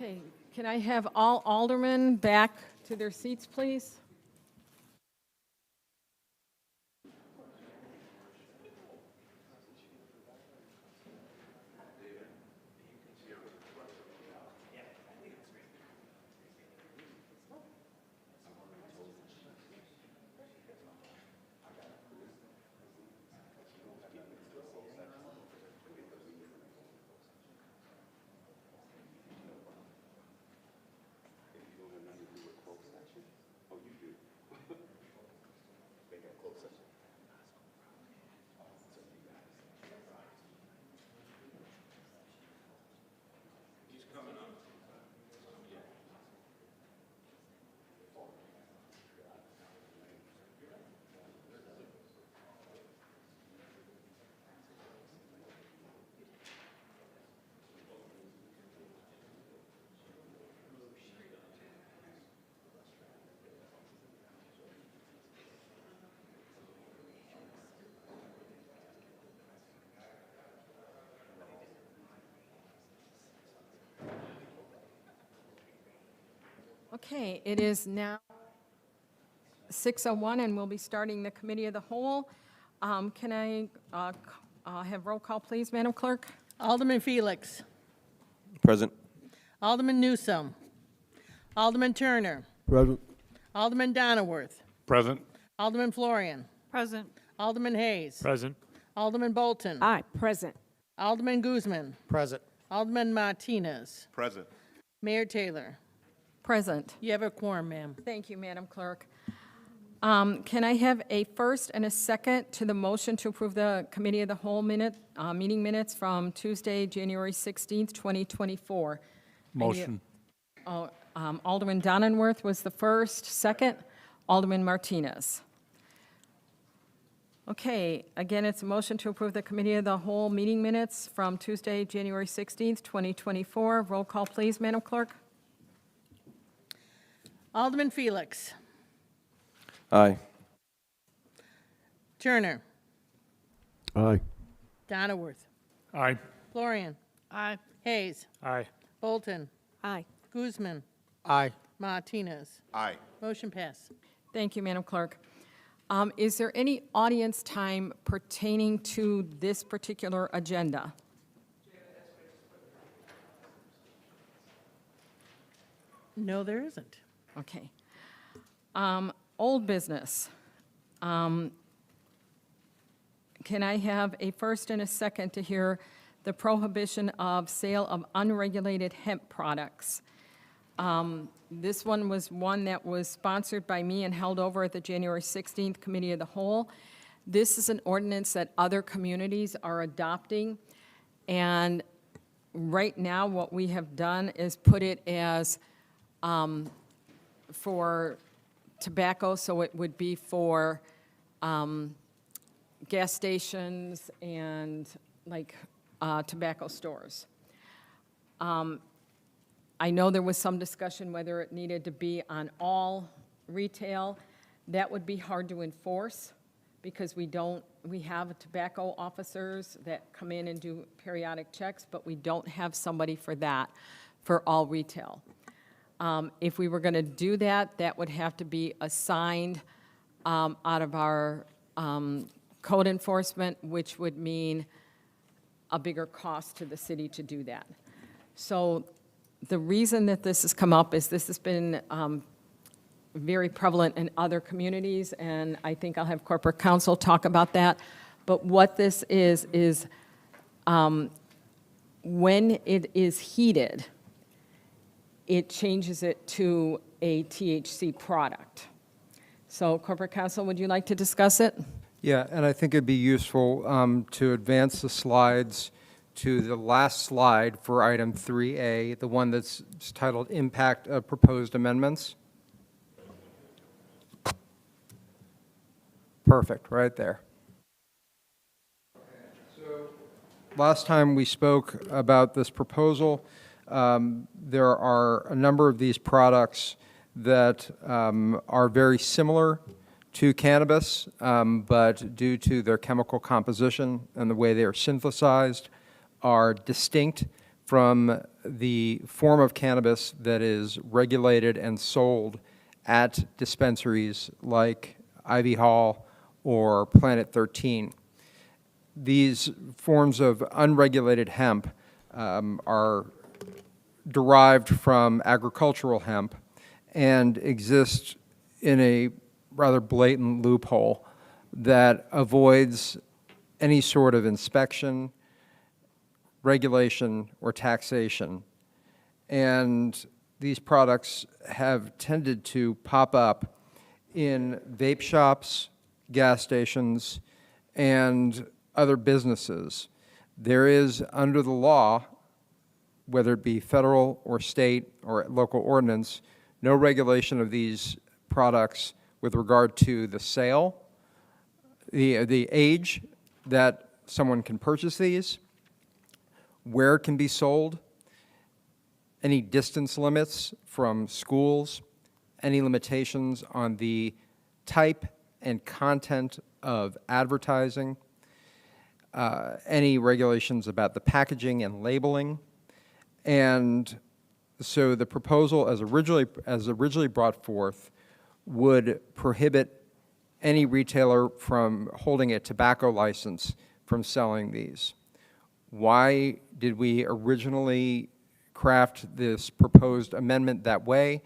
Okay, can I have all aldermen back to their seats, please? Okay, it is now 6:01, and we'll be starting the Committee of the Whole. Can I have roll call, please, Madam Clerk? Alderman Felix. Present. Alderman Newsome. Alderman Turner. Present. Alderman Donnerworth. Present. Alderman Florian. Present. Alderman Hayes. Present. Alderman Bolton. Aye, present. Alderman Guzman. Present. Alderman Martinez. Present. Mayor Taylor. Present. You have a quorum, ma'am. Thank you, Madam Clerk. Can I have a first and a second to the motion to approve the Committee of the Whole meeting minutes from Tuesday, January 16th, 2024? Motion. Alderman Donnerworth was the first. Second, Alderman Martinez. Okay, again, it's a motion to approve the Committee of the Whole meeting minutes from Tuesday, January 16th, 2024. Roll call, please, Madam Clerk. Alderman Felix. Aye. Turner. Aye. Donnerworth. Aye. Florian. Aye. Hayes. Aye. Bolton. Aye. Guzman. Aye. Martinez. Aye. Motion passed. Thank you, Madam Clerk. Is there any audience time pertaining to this particular agenda? No, there isn't. Okay. Old business. Can I have a first and a second to hear the prohibition of sale of unregulated hemp products? This one was one that was sponsored by me and held over at the January 16th Committee of the Whole. This is an ordinance that other communities are adopting, and right now what we have done is put it as for tobacco, so it would be for gas stations and like tobacco stores. I know there was some discussion whether it needed to be on all retail. That would be hard to enforce because we have tobacco officers that come in and do periodic checks, but we don't have somebody for that for all retail. If we were going to do that, that would have to be assigned out of our code enforcement, which would mean a bigger cost to the city to do that. So the reason that this has come up is this has been very prevalent in other communities, and I think I'll have corporate counsel talk about that. But what this is when it is heated, it changes it to a THC product. So corporate counsel, would you like to discuss it? Yeah, and I think it'd be useful to advance the slides to the last slide for item 3A, the one that's titled Impact of Proposed Amendments. Perfect, right there. So last time we spoke about this proposal, there are a number of these products that are very similar to cannabis, but due to their chemical composition and the way they are synthesized, are distinct from the form of cannabis that is regulated and sold at dispensaries like Ivy Hall or Planet 13. These forms of unregulated hemp are derived from agricultural hemp and exist in a rather blatant loophole that avoids any sort of inspection, regulation, or taxation. And these products have tended to pop up in vape shops, gas stations, and other businesses. There is, under the law, whether it be federal or state or local ordinance, no regulation of these products with regard to the sale, the age that someone can purchase these, where it can be sold, any distance limits from schools, any limitations on the type and content of advertising, any regulations about the packaging and labeling. And so the proposal as originally brought forth would prohibit any retailer from holding a tobacco license from selling these. Why did we originally craft this proposed amendment that way?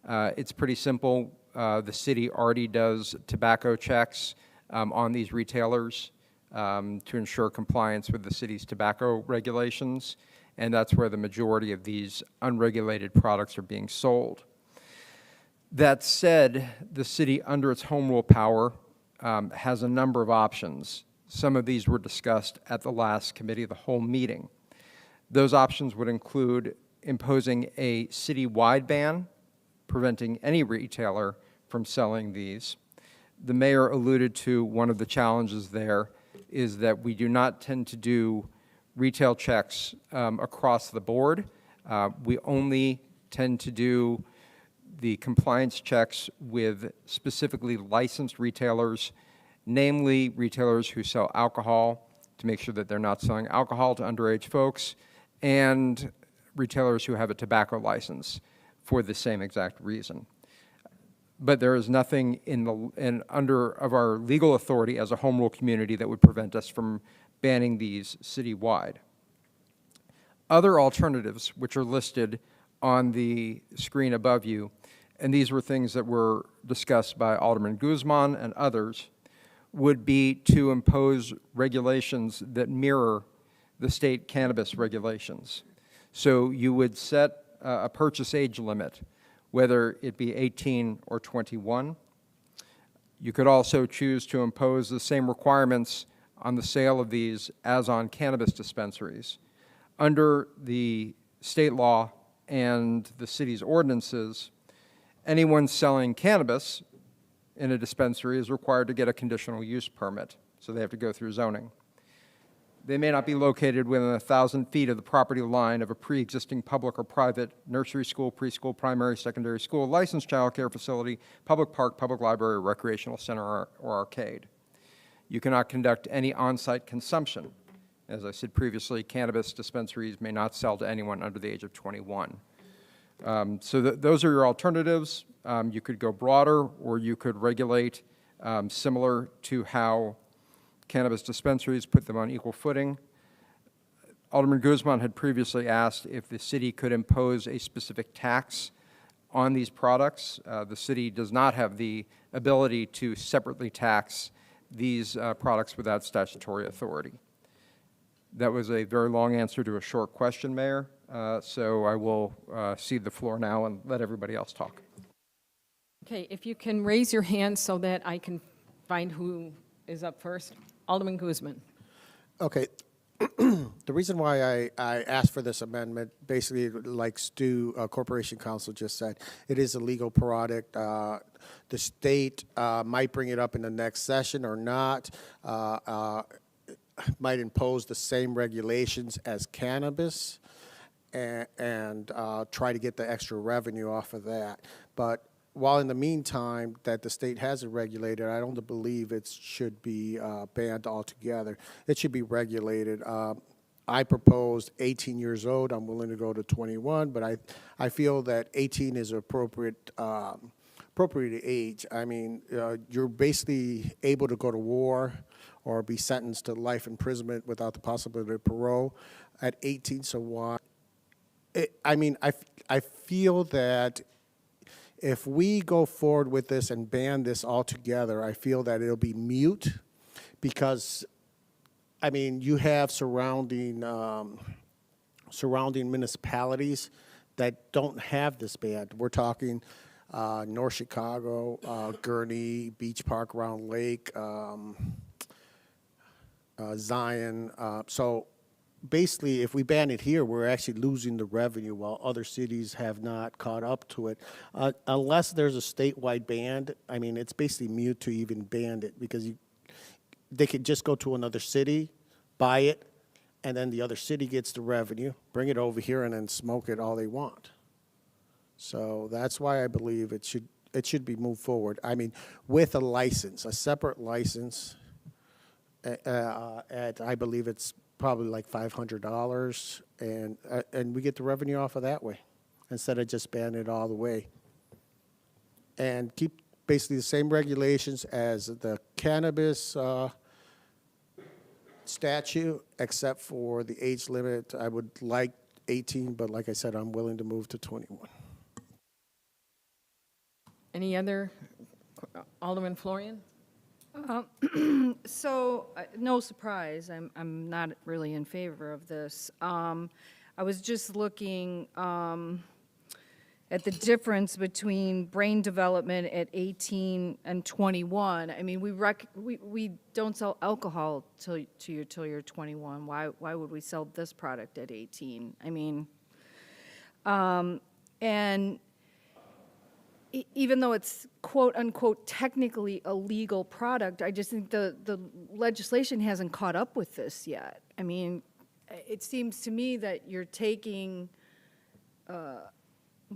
It's pretty simple. The city already does tobacco checks on these retailers to ensure compliance with the city's tobacco regulations, and that's where the majority of these unregulated products are being sold. That said, the city, under its home rule power, has a number of options. Some of these were discussed at the last committee of the whole meeting. Those options would include imposing a city-wide ban, preventing any retailer from selling these. The mayor alluded to one of the challenges there is that we do not tend to do retail checks across the board. We only tend to do the compliance checks with specifically licensed retailers, namely retailers who sell alcohol, to make sure that they're not selling alcohol to underage folks, and retailers who have a tobacco license for the same exact reason. But there is nothing under our legal authority as a home rule community that would prevent us from banning these citywide. Other alternatives, which are listed on the screen above you, and these were things that were discussed by Alderman Guzman and others, would be to impose regulations that mirror the state cannabis regulations. So you would set a purchase age limit, whether it be 18 or 21. You could also choose to impose the same requirements on the sale of these as on cannabis dispensaries. Under the state law and the city's ordinances, anyone selling cannabis in a dispensary is required to get a conditional use permit, so they have to go through zoning. They may not be located within 1,000 feet of the property line of a pre-existing public or private nursery school, preschool, primary, secondary school, licensed child care facility, public park, public library, recreational center, or arcade. You cannot conduct any on-site consumption. As I said previously, cannabis dispensaries may not sell to anyone under the age of 21. Those are your alternatives. You could go broader, or you could regulate similar to how cannabis dispensaries put them on equal footing. Alderman Guzman had previously asked if the city could impose a specific tax on these products. The city does not have the ability to separately tax these products without statutory authority. That was a very long answer to a short question, Mayor. So I will cede the floor now and let everybody else talk. Okay, if you can raise your hand so that I can find who is up first. Alderman Guzman. Okay. The reason why I asked for this amendment, basically, like Stu, Corporation Counsel just said, it is a legal product. The state might bring it up in the next session or not, might impose the same regulations as cannabis and try to get the extra revenue off of that. But while in the meantime that the state has it regulated, I don't believe it should be banned altogether. It should be regulated. I proposed 18 years old. I'm willing to go to 21, but I feel that 18 is appropriate age. I mean, you're basically able to go to war or be sentenced to life imprisonment without the possibility of parole at 18. So why? I feel that if we go forward with this and ban this altogether, I feel that it'll be mute because, I mean, you have surrounding municipalities that don't have this ban. We're talking North Chicago, Gurnee, Beach Park, Round Lake, Zion. So basically, if we ban it here, we're actually losing the revenue while other cities have not caught up to it. Unless there's a statewide ban, I mean, it's basically mute to even ban it because they could just go to another city, buy it, and then the other city gets the revenue, bring it over here, and then smoke it all they want. So that's why I believe it should be moved forward. I mean, with a license, a separate license, at I believe it's probably like $500, and we get the revenue off of that way, instead of just banning it all the way. And keep basically the same regulations as the cannabis statute, except for the age limit. I would like 18, but like I said, I'm willing to move to 21. Any other, Alderman Florian? So, no surprise, I'm not really in favor of this. I was just looking at the difference between brain development at 18 and 21. I mean, we don't sell alcohol till you're 21. Why would we sell this product at 18? I mean, and even though it's quote unquote technically a legal product, I just think the legislation hasn't caught up with this yet. I mean, it seems to me that you're taking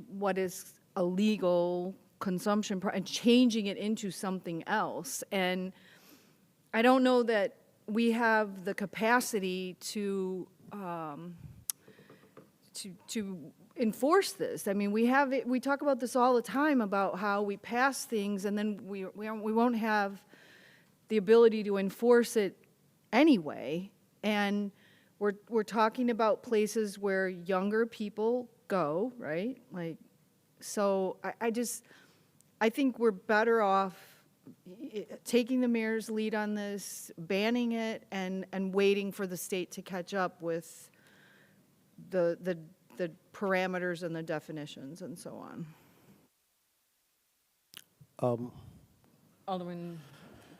what is a legal consumption and changing it into something else. And I don't know that we have the capacity to enforce this. I mean, we talk about this all the time about how we pass things and then we won't have the ability to enforce it anyway. And we're talking about places where younger people go, right? Like, so I think we're better off taking the mayor's lead on this, banning it, and waiting for the state to catch up with the parameters and the definitions and so on. Alderman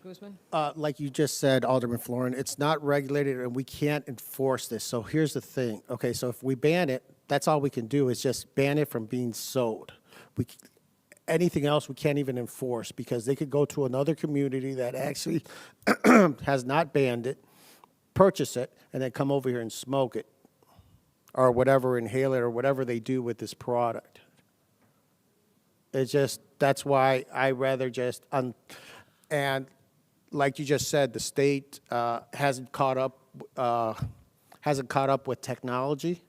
Guzman? Like you just said, Alderman Florin, it's not regulated and we can't enforce this. So here's the thing. Okay, so if we ban it, that's all we can do is just ban it from being sold. Anything else we can't even enforce because they could go to another community that actually has not banned it, purchase it, and then come over here and smoke it or whatever, inhale it or whatever they do with this product. It's just, that's why I rather just, and like you just said, the state hasn't caught up with technology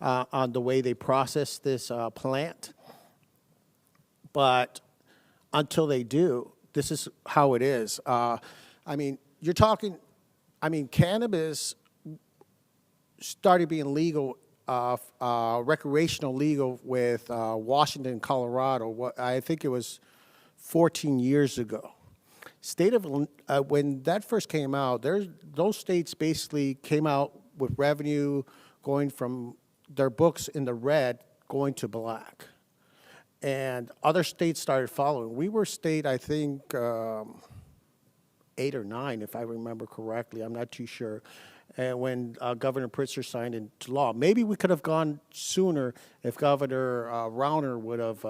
on the way they process this plant. But until they do, this is how it is. I mean, you're talking, I mean, cannabis started being legal, recreational legal with Washington, Colorado. I think it was 14 years ago. State of when that first came out, those states basically came out with revenue going from their books in the red going to black. And other states started following. We were state, I think, 8 or 9, if I remember correctly. I'm not too sure. And when Governor Pritzker signed into law, maybe we could have gone sooner if Governor Rauner would have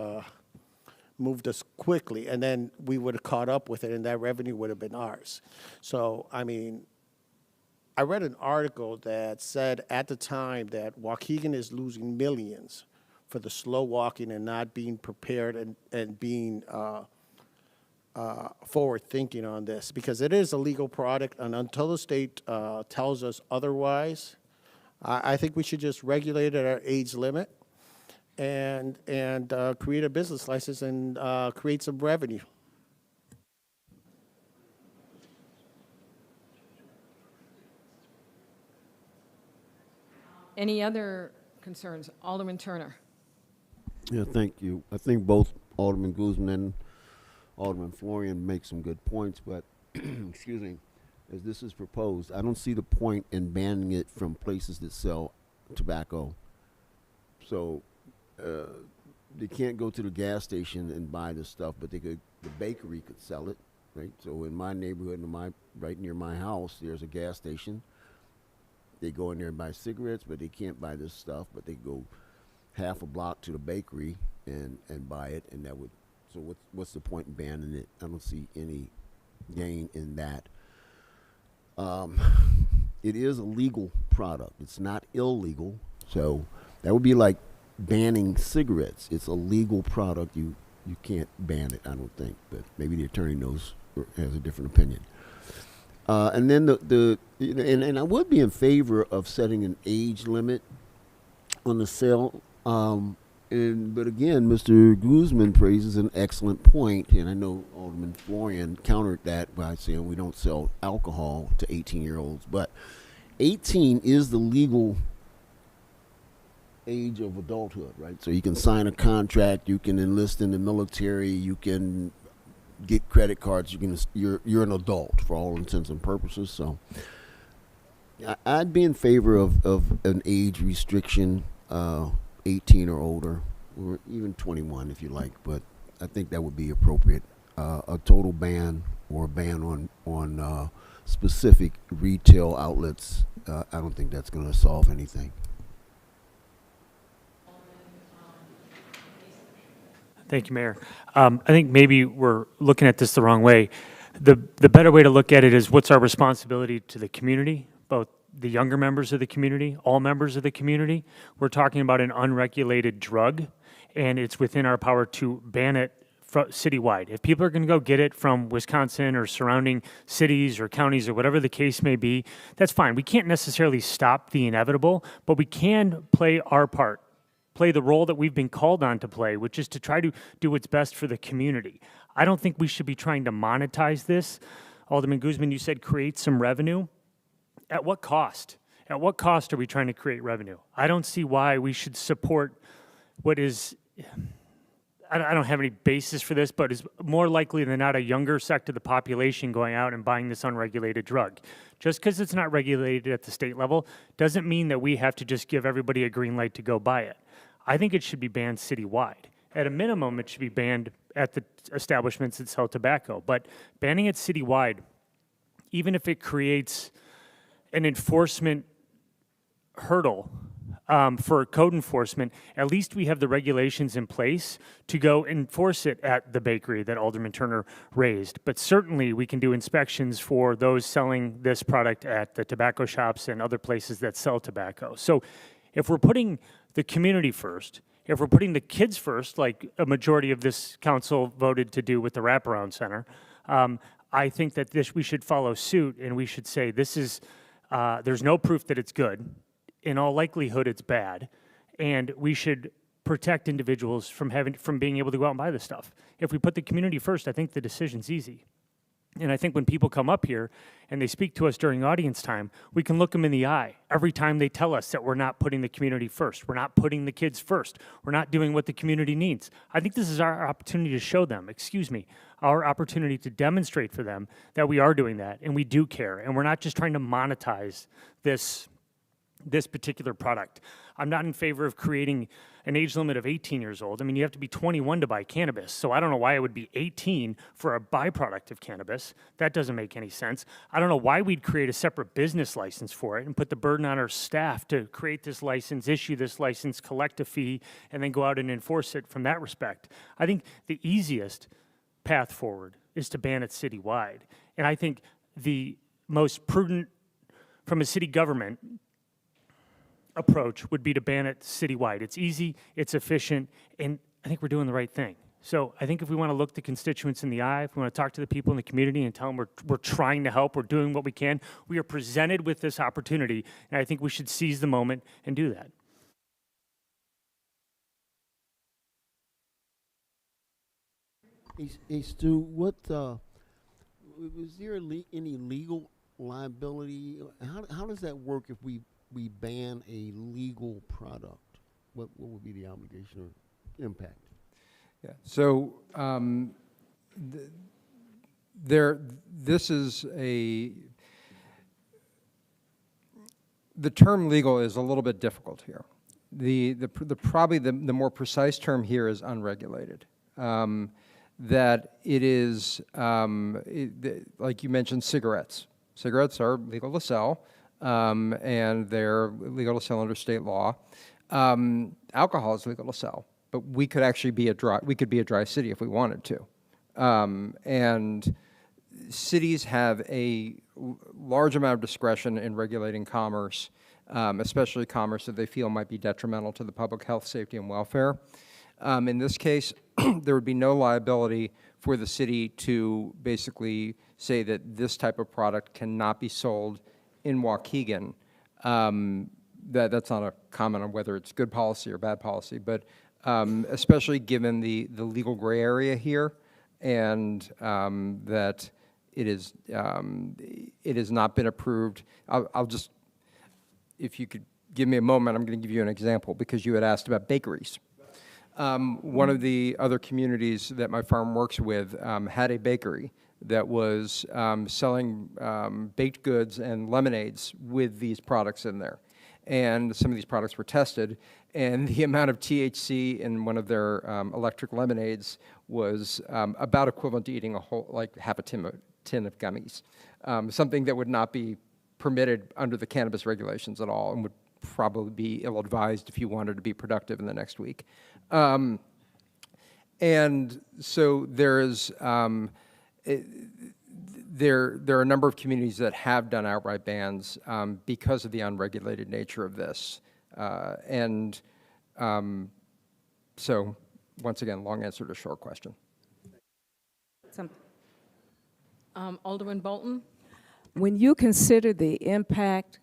moved us quickly, and then we would have caught up with it, and that revenue would have been ours. So, I mean, I read an article that said at the time that Waukegan is losing millions for the slow walking and not being prepared and being forward thinking on this, because it is a legal product, and until the state tells us otherwise, I think we should just regulate it at our age limit and create a business license and create some revenue. Any other concerns? Alderman Turner. Yeah, thank you. I think both Alderman Guzman and Alderman Florian make some good points, but, excuse me, as this is proposed, I don't see the point in banning it from places that sell tobacco. So, they can't go to the gas station and buy this stuff, but the bakery could sell it, right? So in my neighborhood, right near my house, there's a gas station. They go in there and buy cigarettes, but they can't buy this stuff, but they go half a block to the bakery and buy it, and that would, so what's the point in banning it? I don't see any gain in that. It is a legal product. It's not illegal, so that would be like banning cigarettes. It's a legal product. You can't ban it, I don't think, but maybe the attorney knows or has a different opinion. And then and I would be in favor of setting an age limit on the sale. But again, Mr. Guzman raises an excellent point, and I know Alderman Florian countered that by saying we don't sell alcohol to 18-year-olds, but 18 is the legal age of adulthood, right? So you can sign a contract, you can enlist in the military, you can get credit cards, you're an adult for all intents and purposes. So I'd be in favor of an age restriction, 18 or older, or even 21 if you like, but I think that would be appropriate. A total ban or a ban on specific retail outlets, I don't think that's going to solve anything. Thank you, Mayor. I think maybe we're looking at this the wrong way. The better way to look at it is what's our responsibility to the community, both the younger members of the community, all members of the community. We're talking about an unregulated drug, and it's within our power to ban it citywide. If people are going to go get it from Wisconsin or surrounding cities or counties or whatever the case may be, that's fine. We can't necessarily stop the inevitable, but we can play our part, play the role that we've been called on to play, which is to try to do what's best for the community. I don't think we should be trying to monetize this. Alderman Guzman, you said create some revenue. At what cost? At what cost are we trying to create revenue? I don't see why we should support what is, I don't have any basis for this, but is more likely than not a younger sector of the population going out and buying this unregulated drug. Just because it's not regulated at the state level doesn't mean that we have to just give everybody a green light to go buy it. I think it should be banned citywide. At a minimum, it should be banned at the establishments that sell tobacco. But banning it citywide, even if it creates an enforcement hurdle for code enforcement, at least we have the regulations in place to go enforce it at the bakery that Alderman Turner raised. But certainly we can do inspections for those selling this product at the tobacco shops and other places that sell tobacco. So if we're putting the community first, if we're putting the kids first, like a majority of this council voted to do with the wraparound center, I think that we should follow suit and we should say this is, there's no proof that it's good. In all likelihood, it's bad, and we should protect individuals from being able to go out and buy this stuff. If we put the community first, I think the decision's easy. And I think when people come up here and they speak to us during audience time, we can look them in the eye every time they tell us that we're not putting the community first, we're not putting the kids first, we're not doing what the community needs. I think this is our opportunity to show them, our opportunity to demonstrate for them that we are doing that and we do care, and we're not just trying to monetize this particular product. I'm not in favor of creating an age limit of 18 years old. I mean, you have to be 21 to buy cannabis, so I don't know why it would be 18 for a byproduct of cannabis. That doesn't make any sense. I don't know why we'd create a separate business license for it and put the burden on our staff to create this license, issue this license, collect a fee, and then go out and enforce it from that respect. I think the easiest path forward is to ban it citywide. And I think the most prudent from a city government approach would be to ban it citywide. It's easy, it's efficient, and I think we're doing the right thing. So I think if we want to look the constituents in the eye, if we want to talk to the people in the community and tell them we're trying to help, we're doing what we can, we are presented with this opportunity, and I think we should seize the moment and do that. Hey, Stu, was there any legal liability? How does that work if we ban a legal product? What would be the obligation or impact? Yeah, so this is the term legal is a little bit difficult here. Probably the more precise term here is unregulated. That it is, like you mentioned, cigarettes. Cigarettes are legal to sell, and they're legal to sell under state law. Alcohol is legal to sell, but we could actually be a dry city if we wanted to. And cities have a large amount of discretion in regulating commerce, especially commerce that they feel might be detrimental to the public health, safety, and welfare. In this case, there would be no liability for the city to basically say that this type of product cannot be sold in Waukegan. That's not a comment on whether it's good policy or bad policy, but especially given the legal gray area here, and that it has not been approved. I'll just, if you could give me a moment, I'm going to give you an example because you had asked about bakeries. One of the other communities that my farm works with had a bakery that was selling baked goods and lemonades with these products in there. And some of these products were tested, and the amount of THC in one of their electric lemonades was about equivalent to eating half a tin of gummies, something that would not be permitted under the cannabis regulations at all and would probably be ill-advised if you wanted to be productive in the next week. And so there's there are a number of communities that have done outright bans because of the unregulated nature of this. So once again, long answer to a short question. Alderman Bolton? When you consider the impact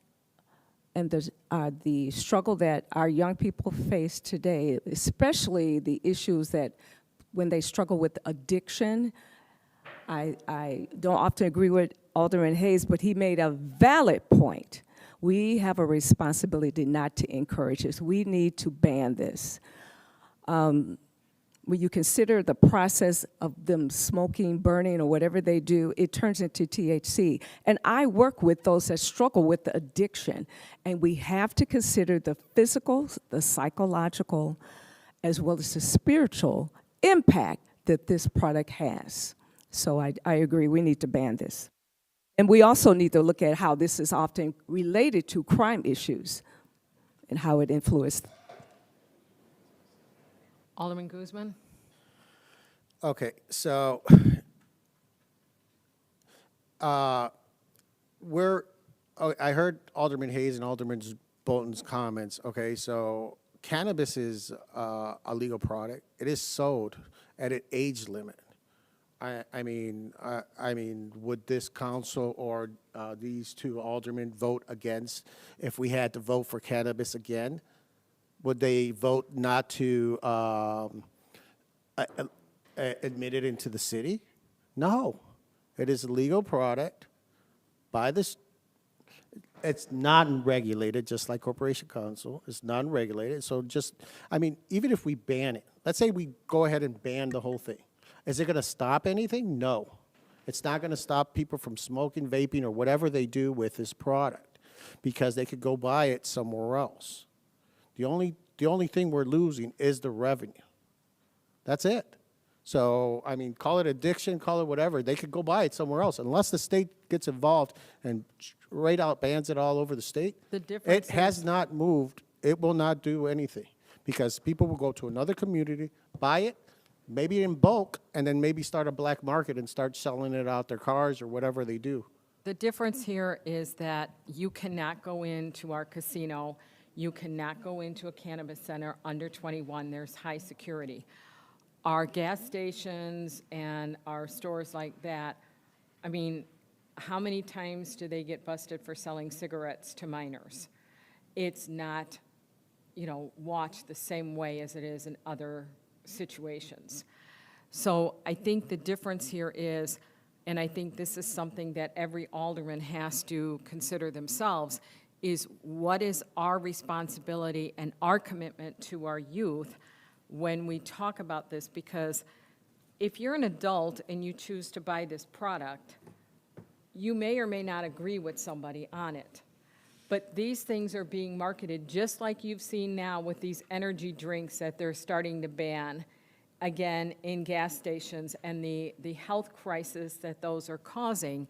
and the struggle that our young people face today, especially the issues that when they struggle with addiction, I don't often agree with Alderman Hayes, but he made a valid point. We have a responsibility not to encourage this. We need to ban this. When you consider the process of them smoking, burning, or whatever they do, it turns into THC. And I work with those that struggle with the addiction. And we have to consider the physical, the psychological, as well as the spiritual impact that this product has. So I agree, we need to ban this. And we also need to look at how this is often related to crime issues and how it influenced. Alderman Guzman? Okay, so I heard Alderman Hayes and Alderman Bolton's comments. Okay, so cannabis is a legal product. It is sold at an age limit. I mean, would this council or these two aldermen vote against if we had to vote for cannabis again? Would they vote not to admit it into the city? No. It is a legal product by this. It's non-regulated, just like Corporation Council. It's non-regulated. So just, I mean, even if we ban it, let's say we go ahead and ban the whole thing. Is it going to stop anything? No. It's not going to stop people from smoking, vaping, or whatever they do with this product because they could go buy it somewhere else. The only thing we're losing is the revenue. That's it. So, I mean, call it addiction, call it whatever. They could go buy it somewhere else. Unless the state gets involved and right out bans it all over the state, The difference it has not moved. It will not do anything because people will go to another community, buy it, maybe in bulk, and then maybe start a black market and start selling it out their cars or whatever they do. The difference here is that you cannot go into our casino, you cannot go into a cannabis center under 21, there's high security. our gas stations and our stores like that, I mean, how many times do they get busted for selling cigarettes to minors? It's not, watched the same way as it is in other situations. So I think the difference here is, and I think this is something that every alderman has to consider themselves, is what is our responsibility and our commitment to our youth when we talk about this? Because if you're an adult and you choose to buy this product, you may or may not agree with somebody on it. But these things are being marketed just like you've seen now with these energy drinks that they're starting to ban, again, in gas stations, and the health crisis that those are causing.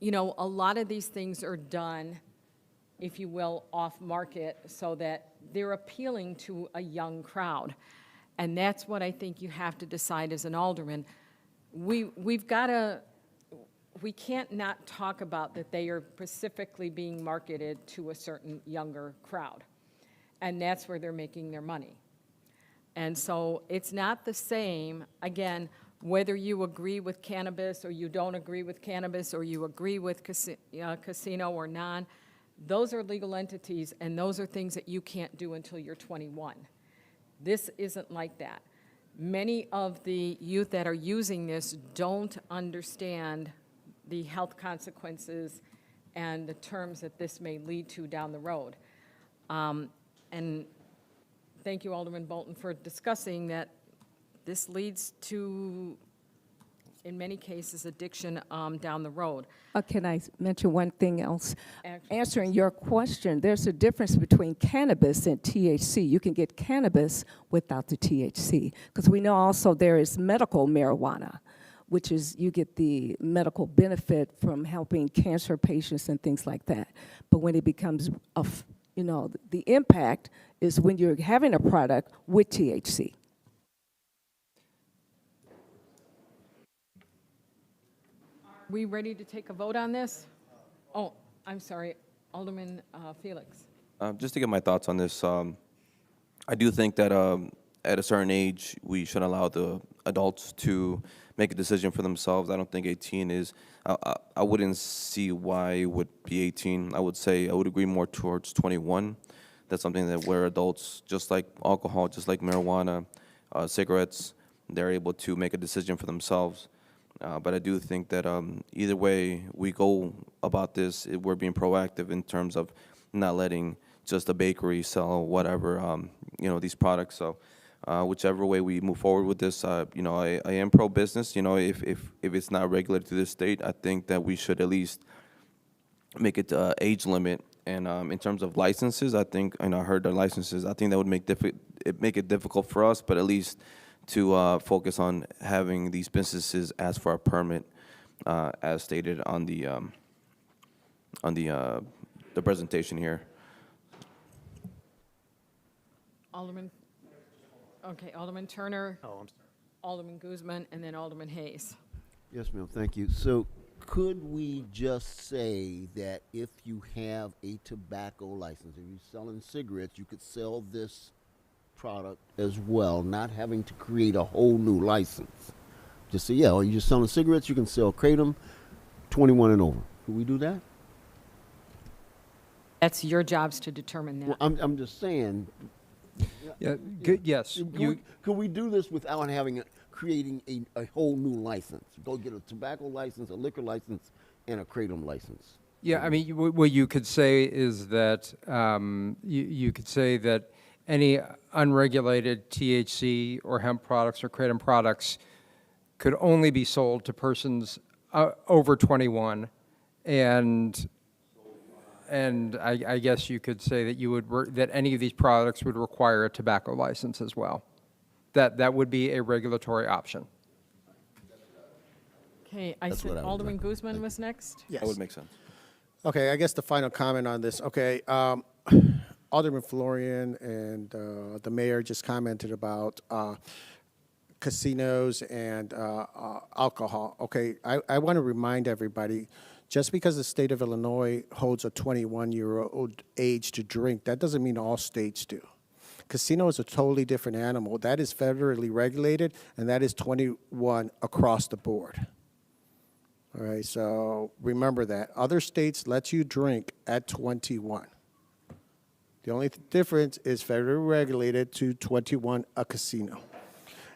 A lot of these things are done, if you will, off-market, so that they're appealing to a young crowd. And that's what I think you have to decide as an alderman. We can't not talk about that they are specifically being marketed to a certain younger crowd. And that's where they're making their money. And so it's not the same, again, whether you agree with cannabis or you don't agree with cannabis, or you agree with casino or non. Those are legal entities, and those are things that you can't do until you're 21. This isn't like that. Many of the youth that are using this don't understand the health consequences and the terms that this may lead to down the road. And thank you, Alderman Bolton, for discussing that this leads to, in many cases, addiction down the road. Can I mention one thing else? Actually, Answering your question, there's a difference between cannabis and THC. You can get cannabis without the THC, because we know also there is medical marijuana, which is you get the medical benefit from helping cancer patients and things like that. But when it becomes, the impact is when you're having a product with THC. Are we ready to take a vote on this? Oh, I'm sorry, Alderman Felix. Just to get my thoughts on this, I do think that at a certain age, we should allow the adults to make a decision for themselves. I don't think 18 is, I wouldn't see why it would be 18. I would agree more towards 21. That's something that where adults, just like alcohol, just like marijuana, cigarettes, they're able to make a decision for themselves. But I do think that either way we go about this, we're being proactive in terms of not letting just a bakery sell whatever, these products. So whichever way we move forward with this, I am pro-business. If it's not regulated to this state, I think that we should at least make it age limit. And in terms of licenses, I think, I heard the licenses, I think that would make it difficult for us, but at least to focus on having these businesses ask for a permit, as stated on the presentation here. Alderman Turner, Oh, I'm sorry. Alderman Guzman, and then Alderman Hayes. Yes, ma'am, thank you. So could we just say that if you have a tobacco license, if you're selling cigarettes, you could sell this product as well, not having to create a whole new license? Just say, yeah, or you're just selling cigarettes, you can sell Kratom, 21 and over. Could we do that? That's your jobs to determine that. Well, I'm just saying, Yeah, good, yes. could we do this without creating a whole new license? Go get a tobacco license, a liquor license, and a Kratom license. Yeah, I mean, what you could say is that you could say that any unregulated THC or hemp products or kratom products could only be sold to persons over 21, and I guess you could say that you would that any of these products would require a tobacco license as well. That would be a regulatory option. Okay, I That's said what I would Alderman recommend. Guzman was next? Yes. That would make sense. Okay, I guess the final comment on this. Okay, Alderman Florian and the mayor just commented about casinos and alcohol. Okay, I want to remind everybody, just because the state of Illinois holds a 21-year-old age to drink, that doesn't mean all states do. Casino is a totally different animal. That is federally regulated, and that is 21 across the board. All right, so remember that. Other states let you drink at 21. The only difference is federally regulated to 21 a casino.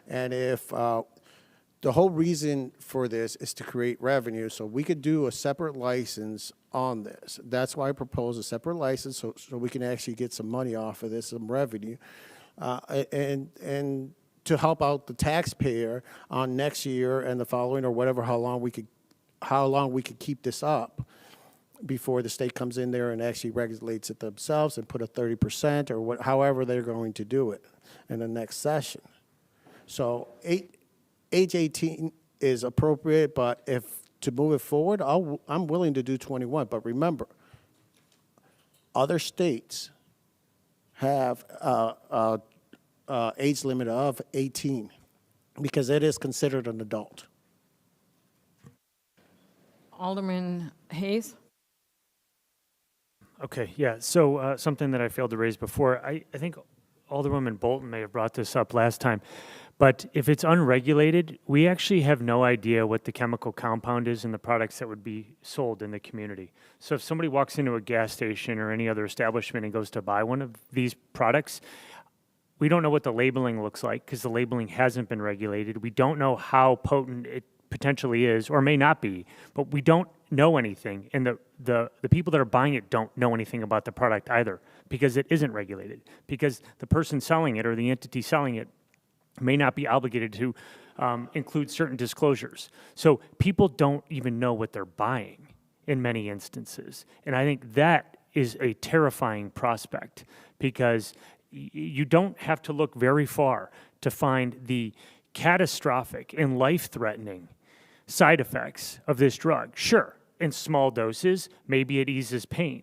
And if the whole reason for this is to create revenue, so we could do a separate license on this. That's why I propose a separate license so we can actually get some money off of this, some revenue, and to help out the taxpayer on next year and the following or whatever, how long we could keep this up before the state comes in there and actually regulates it themselves and put a 30% or however they're going to do it in the next session. So age 18 is appropriate, but if to move it forward, I'm willing to do 21. But remember, other states have age limit of 18 because it is considered an adult. Alderman Hayes? Okay, yeah, so something that I failed to raise before, I think Alderwoman Bolton may have brought this up last time, but if it's unregulated, we actually have no idea what the chemical compound is in the products that would be sold in the community. So if somebody walks into a gas station or any other establishment and goes to buy one of these products, we don't know what the labeling looks like because the labeling hasn't been regulated. We don't know how potent it potentially is or may not be, but we don't know anything. And the people that are buying it don't know anything about the product either because it isn't regulated, because the person selling it or the entity selling it may not be obligated to include certain disclosures. So people don't even know what they're buying in many instances. And I think that is a terrifying prospect because you don't have to look very far to find the catastrophic and life-threatening side effects of this drug. Sure, in small doses, maybe it eases pain.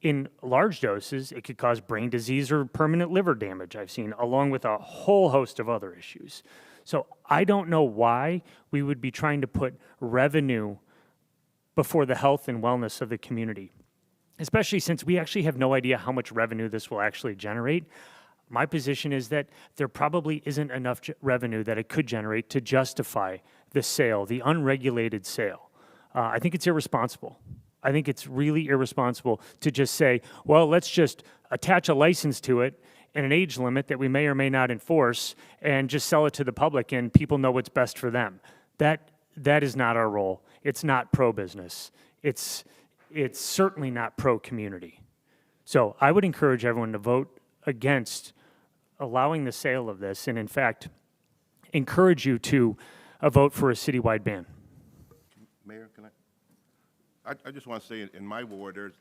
In large doses, it could cause brain disease or permanent liver damage, I've seen, along with a whole host of other issues. So I don't know why we would be trying to put revenue before the health and wellness of the community, especially since we actually have no idea how much revenue this will actually generate. My position is that there probably isn't enough revenue that it could generate to justify the sale, the unregulated sale. I think it's irresponsible. I think it's really irresponsible to just say, well, let's just attach a license to it and an age limit that we may or may not enforce and just sell it to the public and people know what's best for them. That is not our role. It's not pro-business. It's certainly not pro-community. So I would encourage everyone to vote against allowing the sale of this and, in fact, encourage you to vote for a citywide ban. Mayor, can I just want to say in my ward, there's,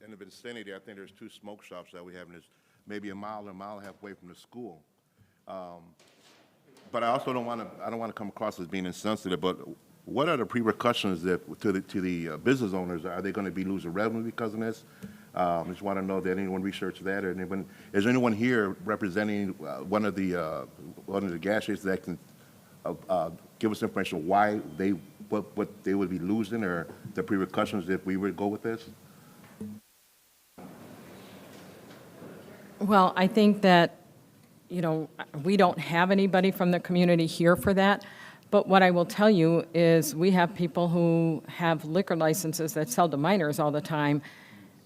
in the vicinity, I think there's 2 smoke shops that we have, and it's maybe a mile and a half away from the school. But I also don't want to come across as being insensitive, but what are the repercussions to the business owners? Are they going to be losing revenue because of this? I just want to know that anyone researched that, or anyone, is there anyone here representing one of the gas stations that can give us information why what they would be losing or the repercussions if we were to go with this? Well, I think that, we don't have anybody from the community here for that. But what I will tell you is we have people who have liquor licenses that sell to minors all the time,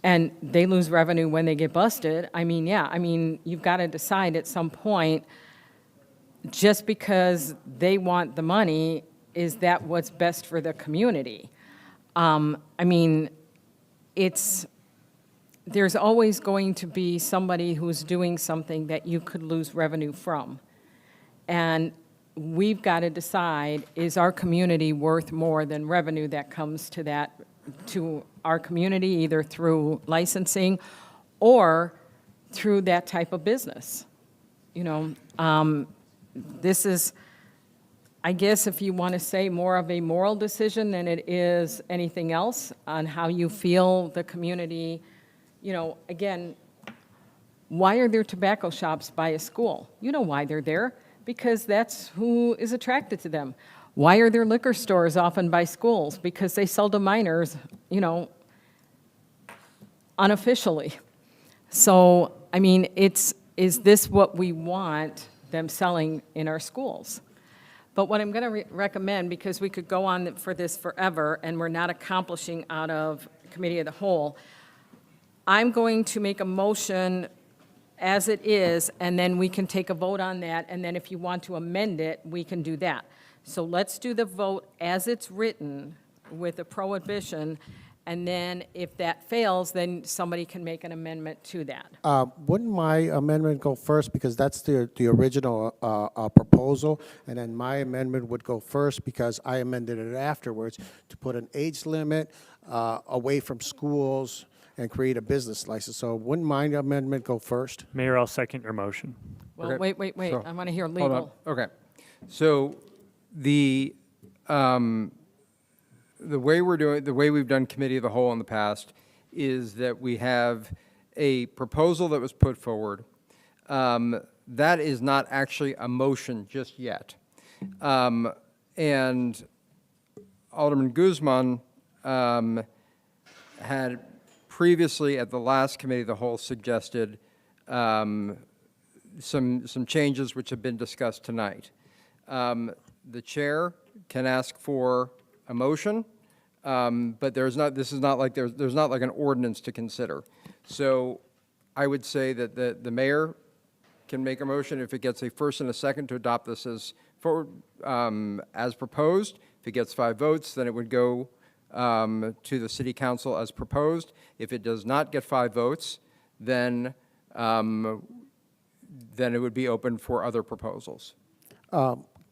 and they lose revenue when they get busted. You've got to decide at some point, just because they want the money, is that what's best for the community? There's always going to be somebody who's doing something that you could lose revenue from. And we've got to decide, is our community worth more than revenue that comes to our community, either through licensing or through that type of business? This is, I guess, if you want to say, more of a moral decision than it is anything else on how you feel the community. Again, why are there tobacco shops by a school? You know why they're there, because that's who is attracted to them. Why are there liquor stores often by schools? Because they sell to minors, unofficially. So, is this what we want them selling in our schools? But what I'm going to recommend, because we could go on for this forever, and we're not accomplishing out of committee of the whole, I'm going to make a motion as it is, and then we can take a vote on that, and then if you want to amend it, we can do that. So let's do the vote as it's written with a prohibition, and then if that fails, then somebody can make an amendment to that. Wouldn't my amendment go first, because that's the original proposal, and then my amendment would go first because I amended it afterwards to put an age limit away from schools and create a business license. So wouldn't my amendment go first? Mayor, I'll second your motion. Well, Okay. wait, So, I want to hear Hold on. legal. Okay. So the way the way we've done committee of the whole in the past is that we have a proposal that was put forward. That is not actually a motion just yet. And Alderman Guzman had previously at the last committee of the whole suggested some changes which have been discussed tonight. The chair can ask for a motion, but this is not like there's not like an ordinance to consider. So I would say that the mayor can make a motion if it gets a first and a second to adopt this as proposed. If it gets 5 votes, then it would go to the city council as proposed. If it does not get 5 votes, then it would be open for other proposals.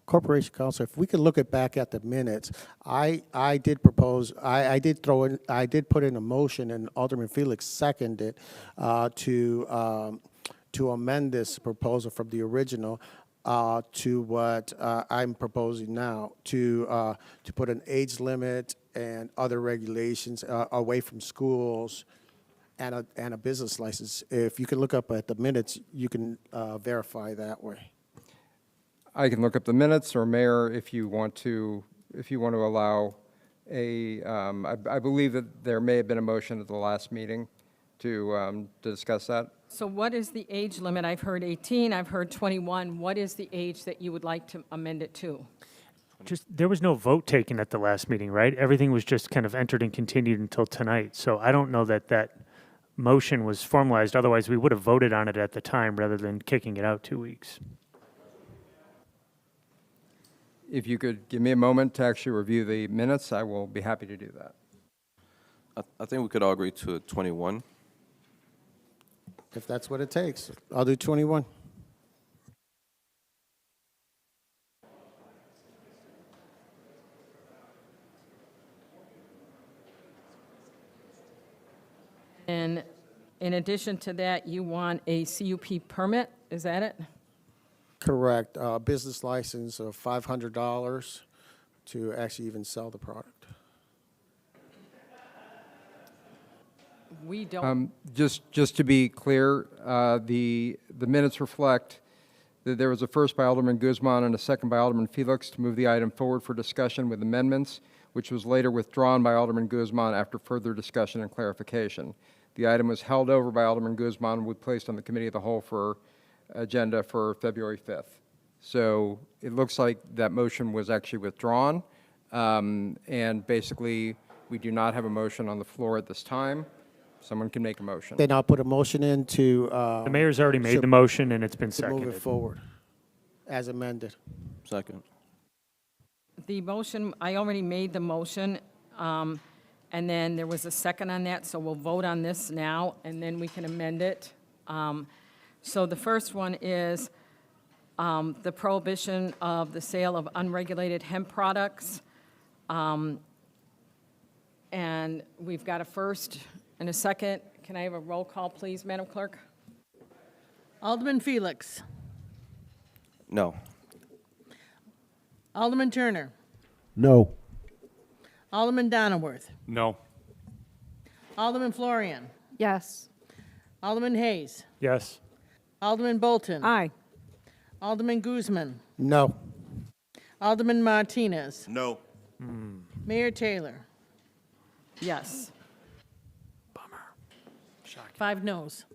Corporation Council, if we could look back at the minutes, I did propose, I did put in a motion, and Alderman Felix seconded to amend this proposal from the original to what I'm proposing now, to put an age limit and other regulations away from schools and a business license. If you can look up at the minutes, you can verify that way. I can look up the minutes, or Mayor, if you want to allow I believe that there may have been a motion at the last meeting to discuss that. So what is the age limit? I've heard 18, I've heard 21. What is the age that you would like to amend it to? There was no vote taken at the last meeting, right? Everything was just kind of entered and continued until tonight. So I don't know that motion was formalized. Otherwise, we would have voted on it at the time rather than kicking it out 2 weeks. If you could give me a moment to actually review the minutes, I will be happy to do that. I think we could all agree to 21. If that's what it takes, I'll do 21. And in addition to that, you want a CUP permit, is that it? Correct. Business license of $500 to actually even sell the product. We don't, Just to be clear, the minutes reflect that there was a first by Alderman Guzman and a second by Alderman Felix to move the item forward for discussion with amendments, which was later withdrawn by Alderman Guzman after further discussion and clarification. The item was held over by Alderman Guzman and was placed on the committee of the whole for agenda for February 5th. So it looks like that motion was actually withdrawn, and basically we do not have a motion on the floor at this time. Someone can make a motion. Then I'll put a motion in to The mayor's already made so- the motion and it's been to move seconded. it forward as amended. Second. the motion, I already made the motion, and then there was a second on that, so we'll vote on this now, and then we can amend it. So the first one is the prohibition of the sale of unregulated hemp products. And we've got a first and a second. Can I have a roll call, please, Madam Clerk? Alderman Felix. No. Alderman Turner. No. Alderman Donnerworth. No. Alderman Florian. Yes. Alderman Hayes. Yes. Alderman Bolton. Aye. Alderman Guzman. No. Alderman Martinez. No. Mayor Taylor. Yes. 5 noes.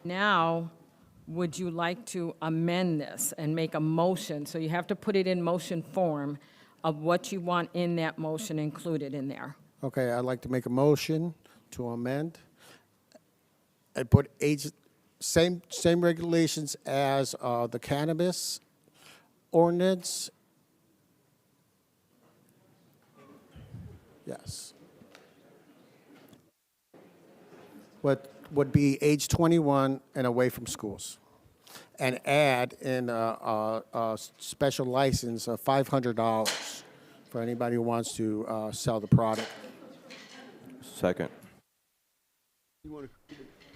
Now, would you like to amend this and make a motion? So you have to put it in motion form of what you want in that motion included in there. Okay, I'd like to make a motion to amend and put age, same regulations as the cannabis ordinance. Yes. What would be age 21 and away from schools. And add in a special license of $500 for anybody who wants to sell the product. Second. You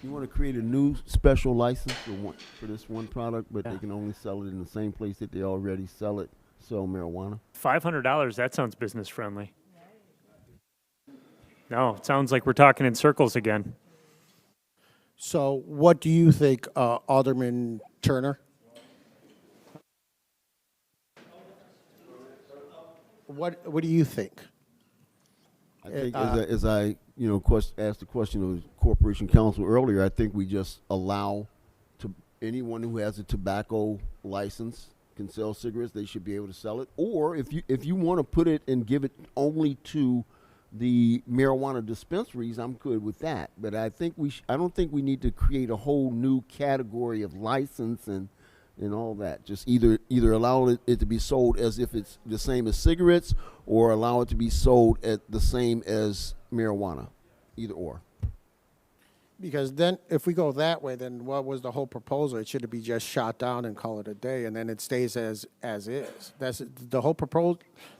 want to create a new special license for this one product, but they can only sell it in the same place that they already sell marijuana? $500, that sounds business friendly. No, it sounds like we're talking in circles again. So what do you think, Alderman Turner? What do you think? I think as I asked the question of Corporation Council earlier, I think we just allow to anyone who has a tobacco license can sell cigarettes. They should be able to sell it. Or if you want to put it and give it only to the marijuana dispensaries, I'm good with that. But I think I don't think we need to create a whole new category of license and all that. Just either allow it to be sold as if it's the same as cigarettes, or allow it to be sold at the same as marijuana. Either or. Because then, if we go that way, then what was the whole proposal? It should be just shot down and call it a day, and then it stays as is. That's the whole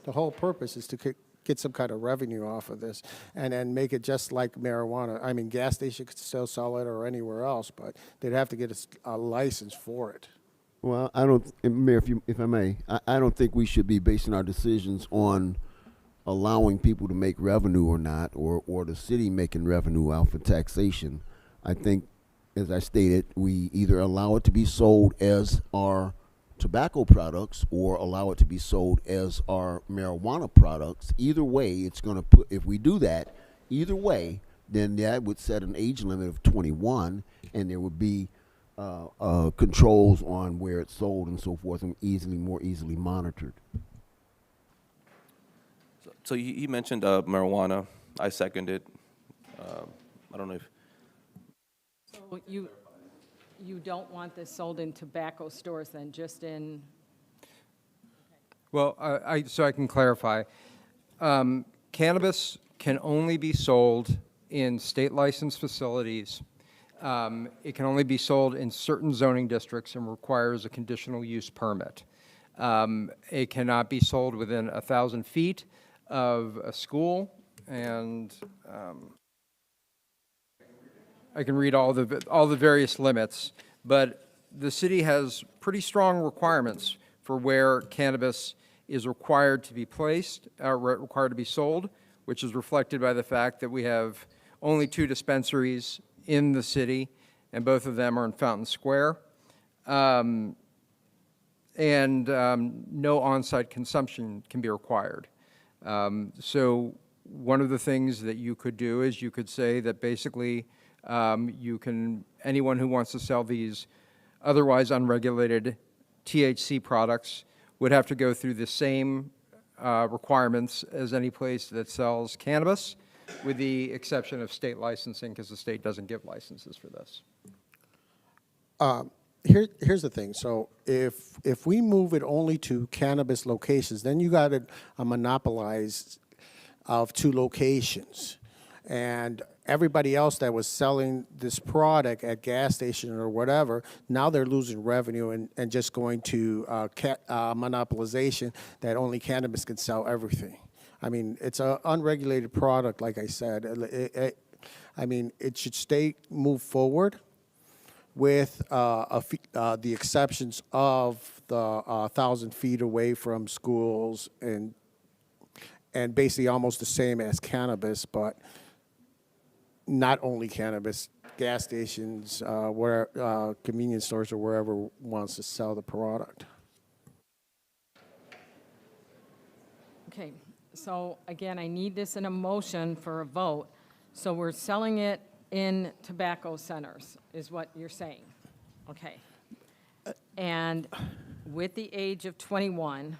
The whole purpose is to get some kind of revenue off of this, and then make it just like marijuana. I mean, gas station could still sell it or anywhere else, but they'd have to get a license for it. Well, I don't, Mayor, if I may, I don't think we should be basing our decisions on allowing people to make revenue or not, or the city making revenue out for taxation. I think, as I stated, we either allow it to be sold as our tobacco products or allow it to be sold as our marijuana products. Either way, it's going to if we do that, either way, then that would set an age limit of 21, and there would be controls on where it's sold and so forth, and more easily monitored. So he mentioned marijuana. I second it. I don't know if. So you don't want this sold in tobacco stores then, just in? Well, so I can clarify. Cannabis can only be sold in state licensed facilities. It can only be sold in certain zoning districts and requires a conditional use permit. It cannot be sold within 1,000 feet of a school, and I can read all the various limits, but the city has pretty strong requirements for where cannabis is required to be placed, required to be sold, which is reflected by the fact that we have only 2 dispensaries in the city, and both of them are in Fountain Square, and no on-site consumption can be required. So one of the things that you could do is you could say that basically anyone who wants to sell these otherwise unregulated THC products would have to go through the same requirements as any place that sells cannabis, with the exception of state licensing, because the state doesn't give licenses for this. Here's the thing. So if we move it only to cannabis locations, then you got a monopolized of 2 locations, and everybody else that was selling this product at gas station or whatever, now they're losing revenue and just going to monopolization that only cannabis can sell everything. I mean, it's an unregulated product, like I said. I mean, it should move forward with the exceptions of the 1,000 feet away from schools and basically almost the same as cannabis, but not only cannabis, gas stations, convenience stores or wherever wants to sell the product. Okay, so again, I need this in a motion for a vote. So we're selling it in tobacco centers, is what you're saying. Okay. And with the age of 21,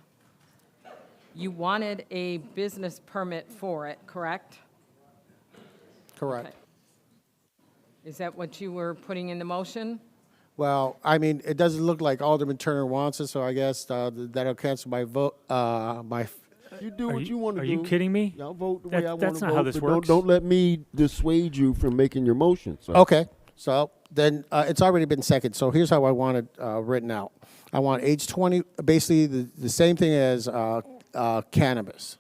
you wanted a business permit for it, correct? Correct. Okay. Is that what you were putting in the motion? Well, I mean, it doesn't look like Alderman Turner wants it, so I guess that'll cancel my vote, You do Are what you want to are do. you kidding me? I'll vote the That- way I want to vote. that's not how this but works. Don't let me dissuade you from making your motion, sir. Okay, so then it's already been seconded, so here's how I want it written out. I want age 20, basically the same thing as cannabis.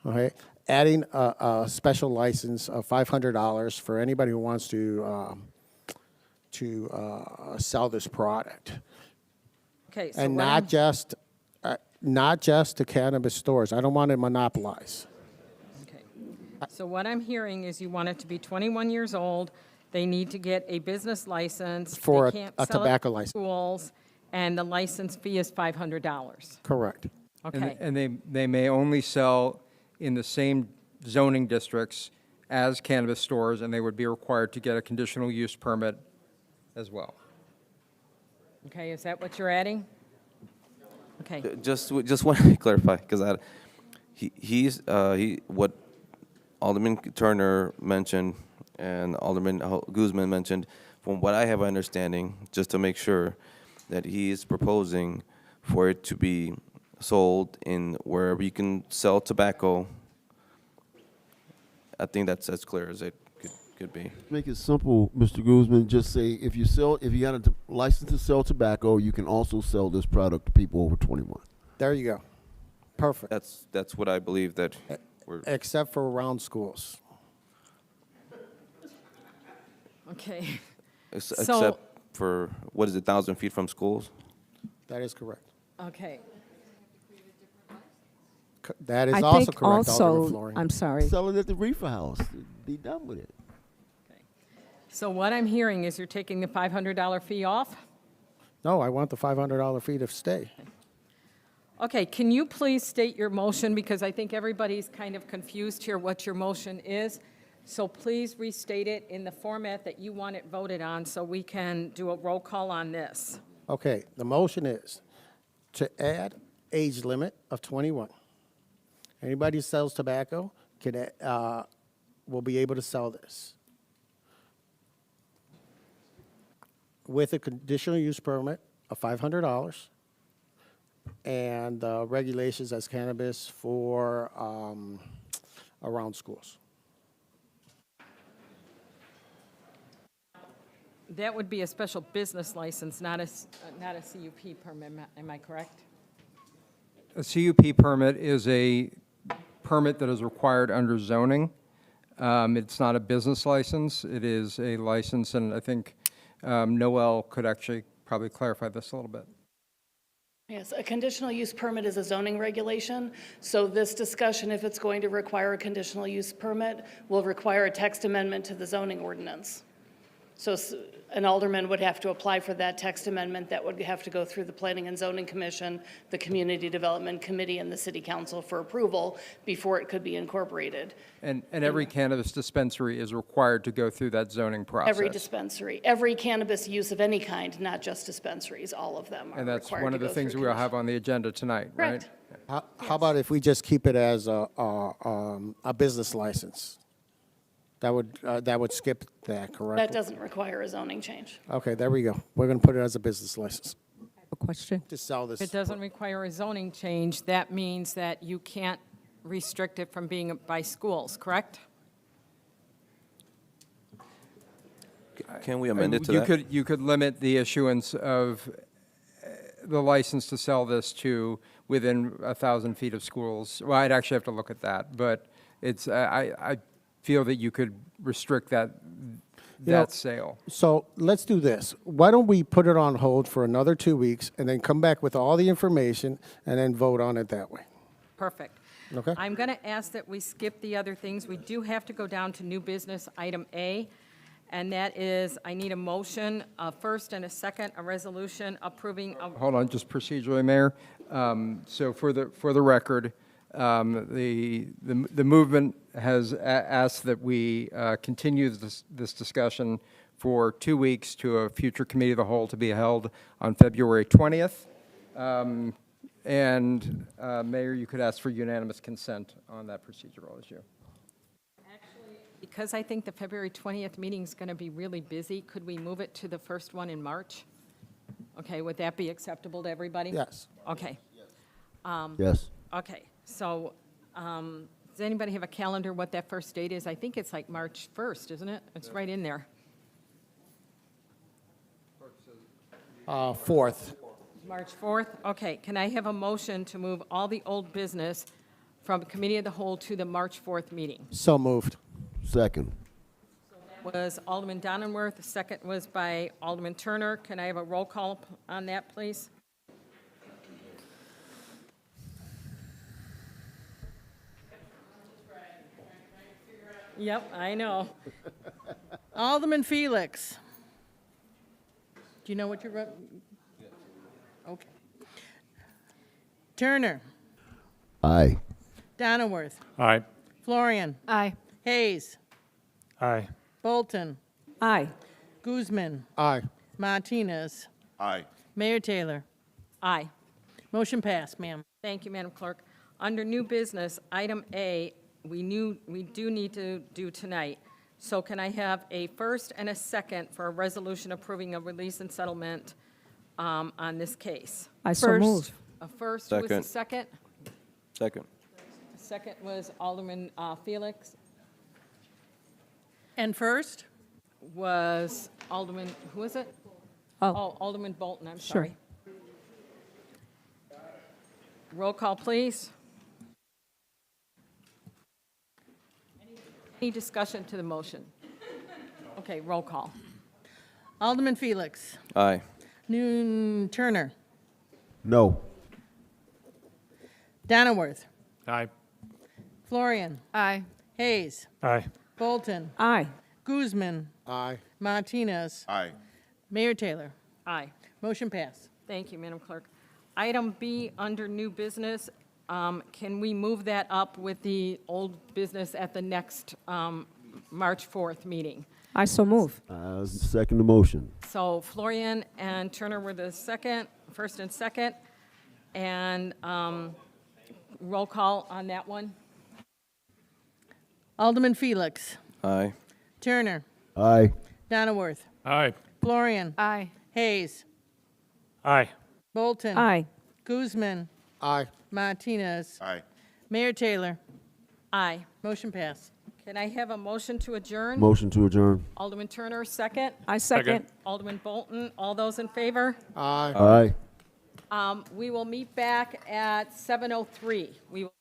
Okay, adding a special license of $500 for anybody who wants to sell this product. Okay, so And what I'm- not just to cannabis stores. I don't want to monopolize. Okay. So what I'm hearing is you want it to be 21 years old, they need to get a business license. they For can't a sell it tobacco in license. Schools, and the license fee is $500. Correct. Okay, And they may only sell in the same zoning districts as cannabis stores, and they would be required to get a conditional use permit as well. okay, is that what you're adding? Okay, Just want to clarify, because what Alderman Turner mentioned and Alderman Guzman mentioned, from what I have understanding, just to make sure, that he is proposing for it to be sold in wherever you can sell tobacco. I think that's as clear as it could be. Make it simple, Mr. Guzman. Just say if you got a license to sell tobacco, you can also sell this product to people over 21. There you go. Perfect. That's what I believe that we're. Except for around schools. okay. Ex- So- Except for, what is it, 1,000 feet from schools? That is correct. Okay, That is I also think correct, Alderman also, Florian. I'm sorry. Sell it at the reefer house. Be done with it. so what I'm hearing is you're taking the $500 fee off? No, I want the $500 fee to stay. Okay, can you please state your motion, because I think everybody's kind of confused here what your motion is. So please restate it in the format that you want it voted on, so we can do a roll call on this. Okay, the motion is to add age limit of 21. Anybody who sells tobacco will be able to sell this with a conditional use permit of $500 and regulations as cannabis for around schools. That would be a special business license, not a CUP permit, am I correct? A CUP permit is a permit that is required under zoning. It's not a business license, it is a license, and I think Noel could actually probably clarify this a little bit. Yes, a conditional use permit is a zoning regulation, so this discussion, if it's going to require a conditional use permit, will require a text amendment to the zoning ordinance. So an alderman would have to apply for that text amendment. That would have to go through the Planning and Zoning Commission, the Community Development Committee, and the City Council for approval before it could be incorporated. And every cannabis dispensary is required to go through that zoning process. Every dispensary, every cannabis use of any kind, not just dispensaries, all of them are required to go through. And that's one of the things we'll have on the agenda tonight, right? Correct. How about if we just keep it as a business license? That would skip that, correct? That doesn't require a zoning change. Okay, there we go. We're going to put it as a business license A question? to sell this. If it doesn't require a zoning change, that means that you can't restrict it from being by schools, correct? Can we amend it to that? You could limit the issuance of the license to sell this to within 1,000 feet of schools. Well, I'd actually have to look at that, but it's, I feel that you could restrict that sale. So let's do this. Why don't we put it on hold for another 2 weeks and then come back with all the information and then vote on it that way? Perfect. Okay. I'm going to ask that we skip the other things. We do have to go down to new business, item A, and that is, I need a motion, a first and a second, a resolution approving a Hold on, just procedurally, Mayor. So for the record, the movement has asked that we continue this discussion for 2 weeks to a future committee of the whole to be held on February 20th. And Mayor, you could ask for unanimous consent on that procedural issue. Because I think the February 20th meeting is going to be really busy, could we move it to the first one in March? Okay, would that be acceptable to everybody? Yes. Okay, Yes. okay. So does anybody have a calendar what that first date is? I think it's like March 1st, isn't it? It's right in there. 4th. March 4th? Okay, can I have a motion to move all the old business from Committee of the Whole to the March 4th meeting? So moved. Second. Was Alderman Donenworth, second was by Alderman Turner. Can I have a roll call on that, please? Yep, I know. Alderman Felix. Do you know what you're, okay. Turner, Aye. Donnerworth, Aye. Florian, Aye. Hayes, Aye. Bolton, Aye. Guzman, Aye. Martinez, Aye. Mayor Taylor. Aye. Motion passed, ma'am. Thank you, Madam Clerk. Under new business, item A, we do need to do tonight. So can I have a first and a second for a resolution approving a release and settlement on this case? I so First. move. A first, who was the Second. second? Second. The second was Alderman Felix, And first, was Alderman, who is it? Oh, Alderman Bolton, I'm Sure. sorry. Roll call, please. Any discussion to the motion? Okay, roll call. Alderman Felix, Aye. Turner, No. Donnerworth, Aye. Florian, Aye. Hayes, Aye. Bolton, aye. Guzman, Aye. Martinez, Aye. Mayor Taylor. Aye. Motion passed. Thank you, Madam Clerk. Item B, under new business, can we move that up with the old business at the next March 4th meeting? I so move. Second the motion. So Florian and Turner were the first and second, and roll call on that one. Alderman Felix, Aye. Turner, Aye. Donnerworth, Aye. Florian, Aye. Hayes, Aye. Bolton, Aye. Guzman, Aye. Martinez, Aye. Mayor Taylor. Aye. Motion passed. Can I have a motion to adjourn? Motion to adjourn. Alderman Turner, second. I second. Alderman Bolton, all those in favor? Aye. Aye. We will meet back at 7:03. We will